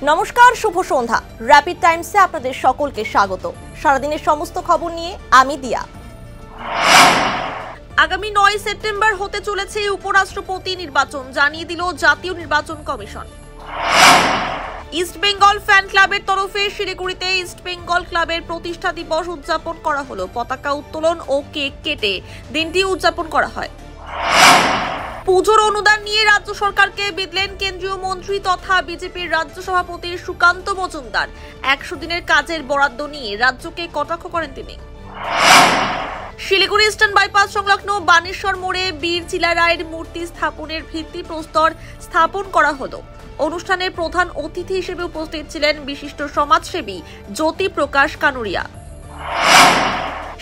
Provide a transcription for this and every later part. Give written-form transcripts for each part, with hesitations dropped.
নমস্কার, শুভ সন্ধ্যা। র্যাপিড টাইমসে আপনাদের সকলকে স্বাগত। সারাদিনের সমস্ত খবর নিয়ে আমি দিয়া। আগামী 9 সেপ্টেম্বর হতে চলেছে উপরাষ্ট্রপতি নির্বাচন, জানিয়ে দিল জাতীয় নির্বাচন কমিশন। ইস্ট বেঙ্গল ফ্যান ক্লাবের তরফে শিলিগুড়িতে ইস্ট বেঙ্গল ক্লাবের প্রতিষ্ঠা দিবস উদযাপন করা হলো। পতাকা উত্তোলন ও কেক কেটে দিনটি উদযাপন করা হয়। পুজোর অনুদান নিয়ে রাজ্য সরকারকে বিঁধলেন কেন্দ্রীয় মন্ত্রী তথা বিজেপির রাজ্য সভাপতি সুকান্ত মজুমদার। 100 দিনের কাজের বরাদ্দ নিয়ে রাজ্যকে কটাক্ষ করেন তিনি। শিলিগুড়ি ইস্টার্ন বাইপাস সংলগ্ন বানেশ্বর মোড়ে বীর চিলা রায়ের মূর্তি স্থাপনের ভিত্তিপ্রস্তর স্থাপন করা হলো। অনুষ্ঠানে প্রধান অতিথি হিসেবে উপস্থিত ছিলেন বিশিষ্ট সমাজসেবী জ্যোতি প্রকাশ কানুরিয়া।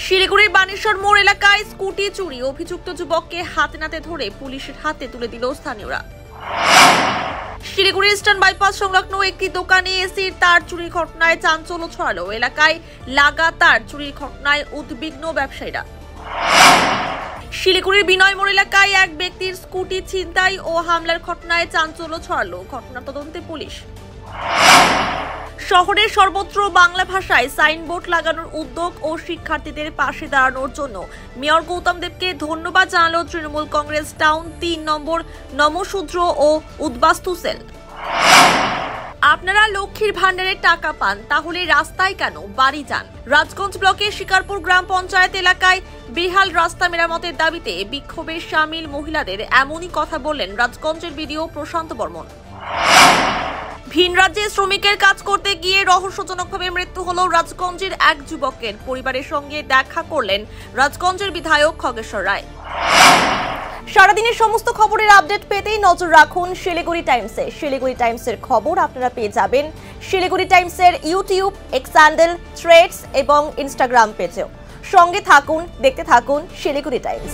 শিলিগুড়ির বানেশ্বর মোড় এলাকায় স্কুটি চুরি, অভিযুক্ত যুবককে হাতে নাতে ধরে পুলিশের হাতে তুলে দিল স্থানীয়রা। শিলিগুড়ি ইস্টার্ন বাইপাস সংলগ্ন একটি দোকানে এসির তার চুরির ঘটনায় চাঞ্চল্য ছড়ালো। এলাকায় লাগাতার চুরির ঘটনায় উদ্বিগ্ন ব্যবসায়ীরা। শিলিগুড়ির বিনয় মোড় এলাকায় এক ব্যক্তির স্কুটি ছিনতাই ও হামলার ঘটনায় চাঞ্চল্য ছড়ালো। ঘটনা তদন্তে পুলিশ। শহরের সর্বত্র বাংলা ভাষায় সাইনবোর্ড লাগানোর উদ্যোগ ও শিক্ষার্থীদের পাশে দাঁড়ানোর জন্য মেয়র গৌতম দেবকে ধন্যবাদ জানালো তৃণমূল কংগ্রেস টাউন 3 নম্বর নমশূদ্র ও উদ্বাস্তু সেল। আপনারা লক্ষ্মীর ভান্ডারের টাকা পান, তাহলে রাস্তায় কেন, বাড়ি যান। রাজগঞ্জ ব্লকের শিকারপুর গ্রাম পঞ্চায়েত এলাকায় বেহাল রাস্তা মেরামতের দাবিতে বিক্ষোভে সামিল মহিলাদের এমনই কথা বললেন রাজগঞ্জের বিডিও প্রশান্ত বর্মন। ভিন রাজ্যে শ্রমিকের কাজ করতে গিয়ে রহস্যজনকভাবে মৃত্যু হলো রাজগঞ্জের এক যুবকের। পরিবারের সঙ্গে দেখা করলেন রাজগঞ্জের বিধায়ক খগেশ্বর রায়। সারাদিনের সমস্ত খবরের আপডেট পেতেই নজর রাখুন শিলিগুড়ি টাইমসে। শিলিগুড়ি টাইমসের খবর আপনারা পেয়ে যাবেন শিলিগুড়ি টাইমসের ইউটিউব, এক্স হ্যান্ডেল, থ্রেডস এবং ইনস্টাগ্রাম পেজেও। সঙ্গে থাকুন, দেখতে থাকুন শিলিগুড়ি টাইমস।